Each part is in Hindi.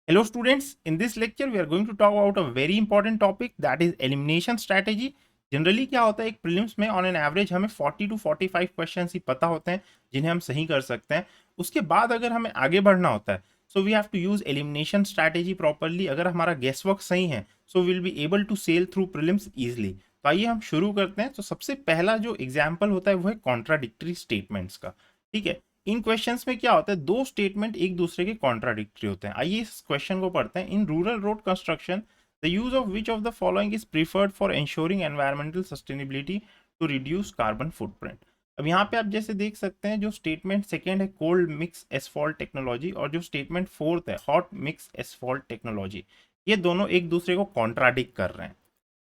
Hello students, in this lecture we are going to talk about a very important topic that is elimination strategy. Generally क्या होता है एक प्रीलिम्स में ऑन एन एवरेज हमें 40 टू 45 क्वेश्चंस ही पता होते हैं जिन्हें हम सही कर सकते हैं. उसके बाद अगर हमें आगे बढ़ना होता है so we have to use elimination strategy properly. अगर हमारा गेस वर्क सही है so will be able to sail through prelims easily. तो आइए हम शुरू करते हैं. तो सबसे पहला जो एग्जाम्पल होता है वो है कॉन्ट्राडिक्टरी स्टेटमेंट्स का. ठीक है, इन क्वेश्चंस में क्या होता है दो स्टेटमेंट एक दूसरे के कॉन्ट्राडिक्टरी होते हैं. आइए इस क्वेश्चन को पढ़ते हैं. In rural road construction the use of which of the following is preferred for ensuring environmental sustainability to reduce carbon footprint. अब यहाँ पे आप जैसे देख सकते हैं जो स्टेटमेंट सेकेंड है कोल्ड मिक्स एसफॉल्ट टेक्नोलॉजी और जो स्टेटमेंट फोर्थ है हॉट मिक्स एसफॉल्ट टेक्नोलॉजी, ये दोनों एक दूसरे को कॉन्ट्राडिक्ट कर रहे हैं.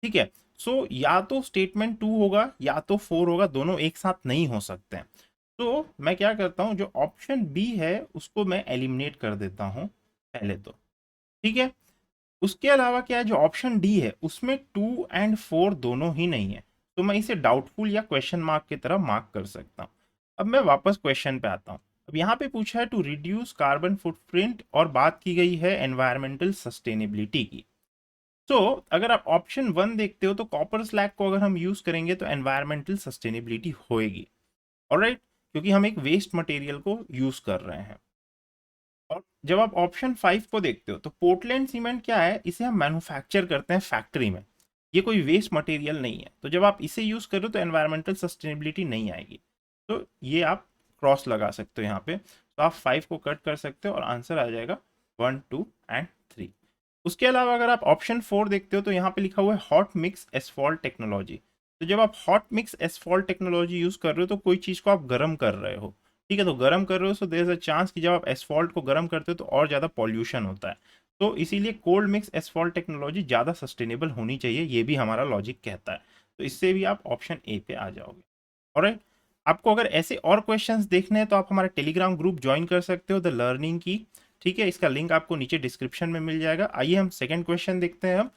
ठीक है, सो या तो स्टेटमेंट 2 होगा या तो 4 होगा, दोनों एक साथ नहीं हो सकते हैं. तो मैं क्या करता हूं, जो ऑप्शन बी है उसको मैं एलिमिनेट कर देता हूं पहले तो. ठीक है, उसके अलावा क्या है जो ऑप्शन डी है उसमें 2 एंड 4 दोनों ही नहीं है, तो मैं इसे डाउटफुल या क्वेश्चन मार्क की तरह मार्क कर सकता हूं. अब मैं वापस क्वेश्चन पे आता हूं. अब यहाँ पे पूछा है टू रिड्यूस कार्बन फुटप्रिंट और बात की गई है एनवायरमेंटल सस्टेनेबिलिटी की. तो अगर आप ऑप्शन 1 देखते हो तो कॉपर स्लैग को अगर हम यूज करेंगे तो एनवायरमेंटल सस्टेनेबिलिटी होएगी. ऑलराइट, क्योंकि हम एक वेस्ट मटेरियल को यूज कर रहे हैं. और जब आप ऑप्शन 5 को देखते हो तो पोर्टलैंड सीमेंट क्या है, इसे हम मैन्युफैक्चर करते हैं फैक्ट्री में, ये कोई वेस्ट मटेरियल नहीं है. तो जब आप इसे यूज करो तो एनवायरमेंटल सस्टेनेबिलिटी नहीं आएगी. तो ये आप क्रॉस लगा सकते हो यहाँ पे. तो आप 5 को कट कर सकते हो और आंसर आ जाएगा 1, 2 एंड 3. उसके अलावा अगर आप ऑप्शन 4 देखते हो तो यहाँ पे लिखा हुआ है हॉट मिक्स एसफॉल्ट टेक्नोलॉजी. तो जब आप hot mix asphalt technology use कर रहे हो तो कोई चीज़ को आप गर्म कर रहे हो. ठीक है, तो गर्म कर रहे हो so there is a chance कि जब आप एसफॉल्ट को गर्म करते हो तो और ज़्यादा पॉल्यूशन होता है. तो इसीलिए कोल्ड मिक्स एसफॉल्ट टेक्नोलॉजी ज़्यादा सस्टेनेबल होनी चाहिए, ये भी हमारा लॉजिक कहता है. तो इससे भी आप ऑप्शन ए पे आ जाओगे. ऑलराइट, आपको अगर ऐसे और क्वेश्चंस देखने हैं तो आप हमारा टेलीग्राम ग्रुप ज्वाइन कर सकते हो द लर्निंग की. ठीक है, इसका लिंक आपको नीचे डिस्क्रिप्शन में मिल जाएगा. आइए हम सेकंड क्वेश्चन देखते हैं हम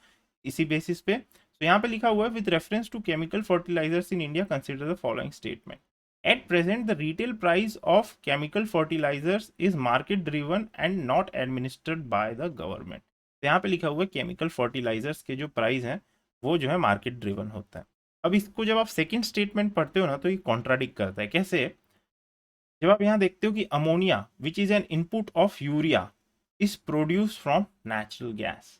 इसी बेसिस पे. तो यहाँ पे लिखा हुआ है with reference to chemical fertilizers in India consider the following statement. At present the retail price of chemical fertilizers is market driven and not administered by the government. तो यहाँ पे लिखा हुआ है केमिकल फर्टिलाइजर्स के जो प्राइस हैं वो जो है मार्केट ड्रिवन होता है. अब इसको जब आप सेकंड स्टेटमेंट पढ़ते हो ना तो ये कॉन्ट्राडिक्ट करता है. कैसे? जब आप यहाँ देखते हो कि ammonia which is an input of urea is produce from natural gas.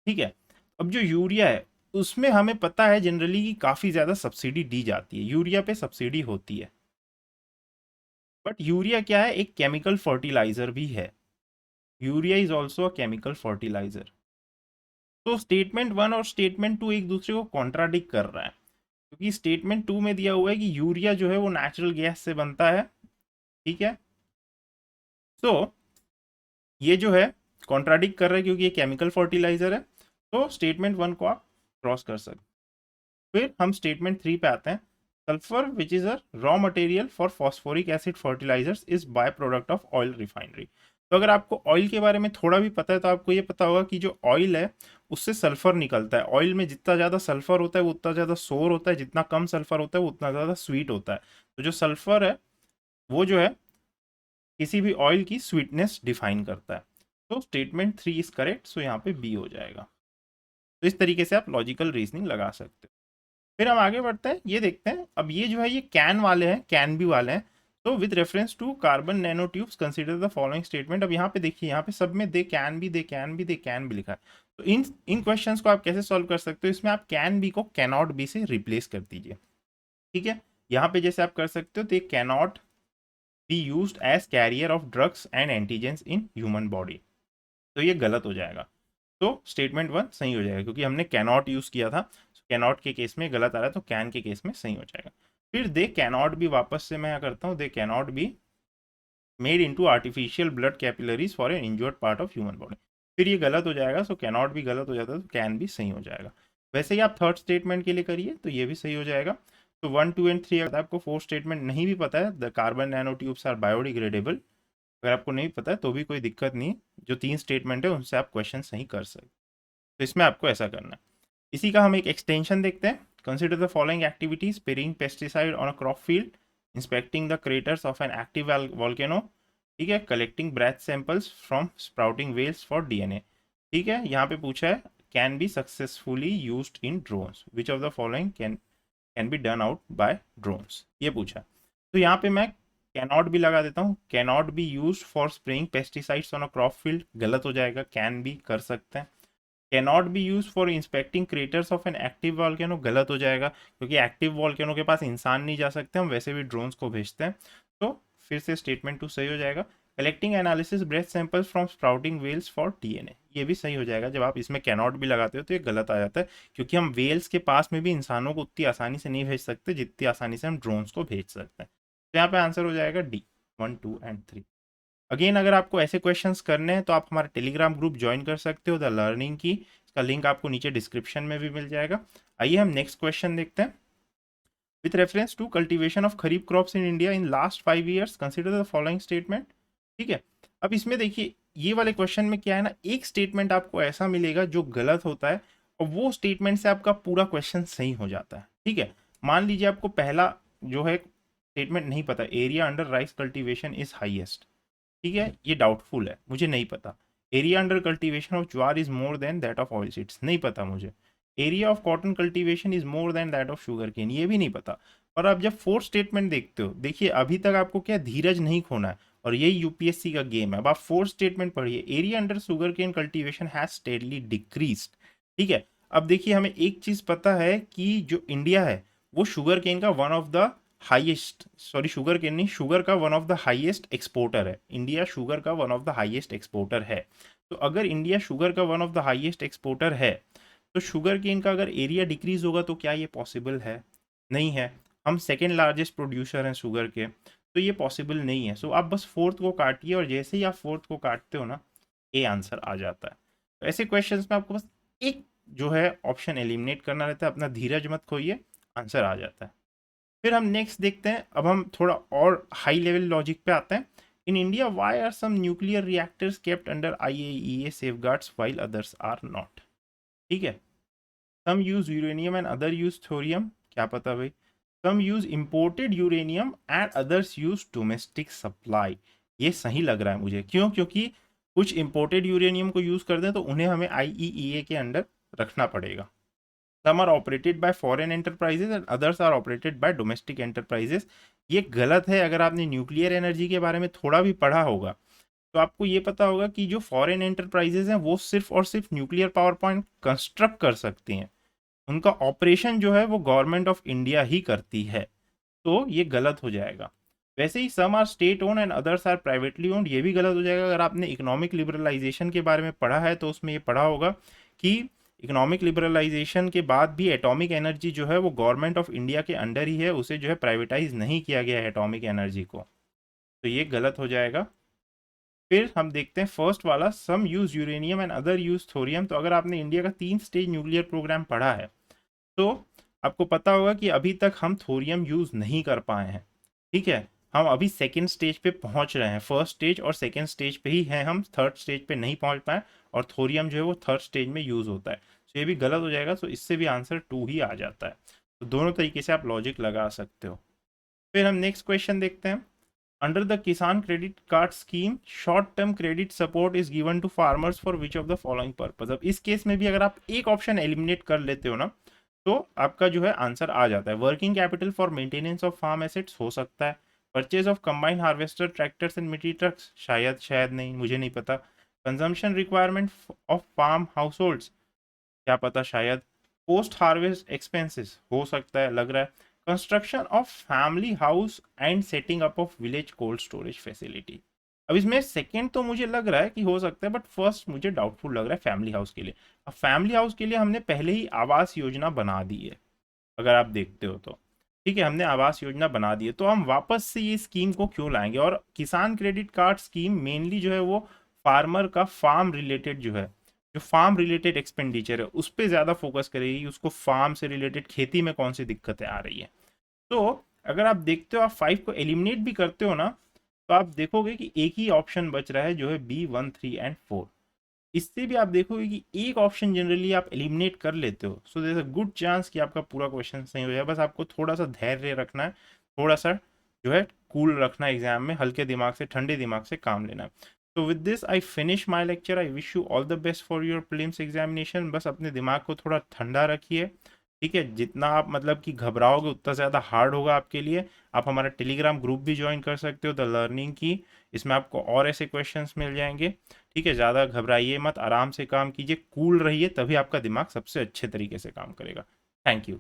ठीक है, अब जो यूरिया है उसमें हमें पता है जनरली कि काफ़ी ज़्यादा सब्सिडी दी जाती है, यूरिया पे सब्सिडी होती है. बट यूरिया क्या है, एक केमिकल फर्टिलाइजर भी है. Urea is also a chemical fertilizer. तो स्टेटमेंट 1 और स्टेटमेंट 2 एक दूसरे को कॉन्ट्राडिक्ट कर रहा है, क्योंकि स्टेटमेंट 2 में दिया हुआ है कि यूरिया जो है वो नेचुरल गैस से बनता है. ठीक है, तो ये जो है कॉन्ट्राडिक्ट कर रहा है क्योंकि ये केमिकल फर्टिलाइजर है. तो स्टेटमेंट 1 को आप क्रॉस कर सकते. फिर हम स्टेटमेंट 3 पे आते हैं. Sulphur which is a raw material for phosphoric acid fertilizers is by product of oil refinery. तो अगर आपको ऑयल के बारे में थोड़ा भी पता है तो आपको ये पता होगा कि जो ऑयल है उससे सल्फर निकलता है. ऑयल में जितना ज़्यादा सल्फर होता है वो उतना ज़्यादा सोर होता है, जितना कम सल्फर होता है वो उतना ज़्यादा स्वीट होता है. तो जो सल्फर है वो जो है किसी भी ऑयल की स्वीटनेस डिफाइन करता है. तो स्टेटमेंट 3 इज करेक्ट, सो यहाँ पे बी हो जाएगा. तो इस तरीके से आप लॉजिकल रीजनिंग लगा सकते हो. फिर हम आगे बढ़ते हैं, ये देखते हैं. अब ये जो है ये कैन वाले हैं, कैन बी वाले हैं. तो with reference to carbon nano tubes consider the following statement. अब यहाँ पे देखिए, यहाँ पे सब में they can be they can be they can be लिखा है. तो इन इन क्वेश्चंस को आप कैसे सॉल्व कर सकते हो, इसमें आप कैन बी को कैनॉट बी से रिप्लेस कर दीजिए. ठीक है, यहाँ पे जैसे आप कर सकते हो, they cannot be used as carrier of drugs and antigens in human body. तो ये गलत हो जाएगा. तो स्टेटमेंट 1 सही हो जाएगा क्योंकि हमने कैनॉट यूज किया था. कैनॉट के केस में गलत आ रहा है तो कैन के केस में सही हो जाएगा. फिर दे कैनॉट बी, वापस से मैं करता हूँ, दे cannot be made into artificial blood capillaries for an injured part of human body. फिर ये गलत हो जाएगा. सो कैनॉट भी गलत हो जाता है तो कैन भी सही हो जाएगा. वैसे ही आप थर्ड स्टेटमेंट के लिए करिए तो ये भी सही हो जाएगा. तो 1, 2 एंड 3, अगर आपको फोर्थ स्टेटमेंट नहीं भी पता है, the carbon nano tubes are biodegradable, अगर आपको नहीं पता है तो भी कोई दिक्कत नहीं. जो 3 स्टेटमेंट है उनसे आप क्वेश्चन सही कर सकते. तो इसमें आपको ऐसा करना है. इसी का हम एक एक्सटेंशन देखते हैं. Consider the following activities: spraying pesticide on a crop field, inspecting the craters of an active volcano, ठीक है, collecting breath samples from sprouting wells for DNA. ठीक है, यहाँ पे पूछा है can be successfully used in drones, which of the following can be done out by drones, ये पूछा। तो यहाँ पे मैं कैनॉट भी लगा देता हूँ, cannot be use for spraying pesticides on a crop field, गलत हो जाएगा, कैन बी कर सकते हैं। Cannot be use for inspecting craters of an active volcano, गलत हो जाएगा, क्योंकि एक्टिव वॉल्केनो के पास इंसान नहीं जा सकते, हम वैसे भी ड्रोन्स को भेजते हैं। तो फिर से स्टेटमेंट 2 सही हो जाएगा। Collecting analysis breath samples from sprouting wells for DNA, ये भी सही हो जाएगा। जब आप इसमें कैनॉट भी लगाते हो तो ये गलत आ जाता है, क्योंकि हम वेल्स के पास में भी इंसानों को उतनी आसानी से नहीं भेज सकते जितनी आसानी से हम ड्रोन्स को भेज सकते हैं। तो यहाँ पे आंसर हो जाएगा डी, 1, 2 एंड 3। अगेन अगर आपको ऐसे क्वेश्चंस करने हैं तो आप हमारा टेलीग्राम ग्रुप ज्वाइन कर सकते हो, द लर्निंग की, इसका लिंक आपको नीचे डिस्क्रिप्शन में भी मिल जाएगा। आइए हम नेक्स्ट क्वेश्चन देखते हैं। With reference to cultivation of kharif crops in India in last 5 years consider the following statement. ठीक है, अब इसमें देखिए ये वाले क्वेश्चन में क्या है ना, एक स्टेटमेंट आपको ऐसा मिलेगा जो गलत होता है और वो स्टेटमेंट से आपका पूरा क्वेश्चन सही हो जाता है। ठीक है, मान लीजिए आपको पहला जो है स्टेटमेंट नहीं पता, area under rice cultivation is highest. ठीक है, ये डाउटफुल है, मुझे नहीं पता। Area under cultivation of jowar is more than that of oil seeds, नहीं पता मुझे। Area of cotton cultivation is more than that of sugar cane, ये भी नहीं पता। और आप जब फोर्थ स्टेटमेंट देखते हो, देखिए अभी तक आपको क्या धीरज नहीं खोना है, और यही यूपीएससी का गेम है। अब आप फोर्थ स्टेटमेंट पढ़िए, area under sugar cane cultivation has steadily decreased. ठीक है, अब देखिए हमें एक चीज पता है कि जो इंडिया है वो शुगर केन का one of the highest, sorry sugar cane नहीं, शुगर का one of the highest exporter है। इंडिया शुगर का one of the highest exporter है। तो अगर इंडिया शुगर का one of the highest exporter है, तो शुगर केन का अगर एरिया डिक्रीज होगा तो क्या ये पॉसिबल है? नहीं है। हम सेकेंड लार्जेस्ट प्रोड्यूसर हैं शुगर के, तो ये पॉसिबल नहीं है। सो आप बस फोर्थ को काटिए, और जैसे ही आप फोर्थ को काटते हो ना, ए आंसर आ जाता है। तो ऐसे क्वेश्चंस में आपको बस एक जो है ऑप्शन एलिमिनेट करना रहता है, अपना धीरज मत खोइए, आंसर आ जाता है। फिर हम नेक्स्ट देखते हैं, अब हम थोड़ा और हाई लेवल लॉजिक पे आते हैं। In India why are some nuclear reactors kept under IAEA safeguards while others are not. ठीक है, some use uranium and other use thorium, क्या पता भाई। Some use imported uranium and others use domestic supply, ये सही लग रहा है मुझे। क्यों? क्योंकि कुछ इंपोर्टेड यूरेनियम को यूज कर दें तो उन्हें हमें IEEA के अंडर रखना पड़ेगा। Some are operated by foreign enterprises and others are operated by domestic enterprises, ये गलत है। अगर आपने न्यूक्लियर एनर्जी के बारे में थोड़ा भी पढ़ा होगा तो आपको ये पता होगा कि जो फॉरेन एंटरप्राइजेज हैं वो सिर्फ और सिर्फ न्यूक्लियर पावर पॉइंट कंस्ट्रक्ट कर सकती हैं, उनका ऑपरेशन जो है वो गवर्नमेंट ऑफ इंडिया ही करती है। तो ये गलत हो जाएगा। वैसे ही some are state own and others are privately owned, ये भी गलत हो जाएगा। अगर आपने इकोनॉमिक लिबरलाइजेशन के बारे में पढ़ा है तो उसमें ये पढ़ा होगा कि इकोनॉमिक लिबरलाइजेशन के बाद भी एटॉमिक एनर्जी जो है वो गवर्नमेंट ऑफ इंडिया के अंडर ही है, उसे जो है प्राइवेटाइज नहीं किया गया है एटॉमिक एनर्जी को, तो ये गलत हो जाएगा। फिर हम देखते हैं फर्स्ट वाला, some use uranium and other use thorium. तो अगर आपने इंडिया का 3 स्टेज न्यूक्लियर प्रोग्राम पढ़ा है तो आपको पता होगा कि अभी तक हम थोरियम यूज नहीं कर पाए हैं। ठीक है, हम अभी सेकेंड स्टेज पे पहुंच रहे हैं, फर्स्ट स्टेज और सेकेंड स्टेज पे ही हैं, हम थर्ड स्टेज पे नहीं पहुंच पाए, और थोरियम जो है वो थर्ड स्टेज में यूज होता है। तो ये भी गलत हो जाएगा, तो इससे भी आंसर 2 ही आ जाता है। तो दोनों तरीके से आप लॉजिक लगा सकते हो। फिर हम नेक्स्ट क्वेश्चन देखते हैं। Under the Kisan credit card scheme short term credit support is given to farmers for which of the following purpose. अब इस केस में भी अगर आप एक ऑप्शन एलिमिनेट कर लेते हो ना तो आपका जो है आंसर आ जाता है। Working capital for maintenance of farm assets हो सकता है, purchase of combined harvester tractors and मिट्टी ट्रक्स शायद, शायद नहीं, मुझे नहीं पता। Consumption requirement of farm house, क्या पता, शायद। पोस्ट हार्वेस्ट एक्सपेंसेस हो सकता है, लग रहा है। Construction of family house and setting up of village cold storage facility. अब इसमें सेकंड तो मुझे लग रहा है कि हो सकता है, बट फर्स्ट मुझे डाउटफुल लग रहा है फैमिली हाउस के लिए। अब फैमिली हाउस के लिए हमने पहले ही आवास योजना बना दी है, अगर आप देखते हो तो। ठीक है, हमने आवास योजना बना दी है, तो हम वापस से ये स्कीम को क्यों लाएंगे? और किसान क्रेडिट कार्ड स्कीम मेनली जो है वो फार्मर का फार्म रिलेटेड जो है, जो फार्म रिलेटेड एक्सपेंडिचर है उस पर ज़्यादा फोकस करेगी, उसको फार्म से रिलेटेड खेती में कौन सी दिक्कतें आ रही है। तो अगर आप देखते हो, आप 5 को एलिमिनेट भी करते हो ना, तो आप देखोगे कि एक ही ऑप्शन बच रहा है जो है B1, 3 एंड 4। इससे भी आप देखोगे कि एक ऑप्शन जनरली आप एलिमिनेट कर लेते हो, so there is a good chance कि आपका पूरा क्वेश्चन सही हो जाए। बस आपको थोड़ा सा धैर्य रखना है, थोड़ा सा जो है कूल रखना एग्जाम में, हल्के दिमाग से, ठंडे दिमाग से काम लेना है। तो with this I finish my lecture. I wish you all the best for your prelims examination. बस अपने दिमाग को थोड़ा ठंडा रखिए, ठीक है। जितना आप मतलब कि घबराओगे उतना ज़्यादा हार्ड होगा आपके लिए। आप हमारा टेलीग्राम ग्रुप भी ज्वाइन कर सकते हो, द लर्निंग की। इसमें आपको और ऐसे क्वेश्चंस मिल जाएंगे, ठीक है। ज़्यादा घबराइए मत, आराम से काम कीजिए, कूल रहिए, तभी आपका दिमाग सबसे अच्छे तरीके से काम करेगा। Thank you.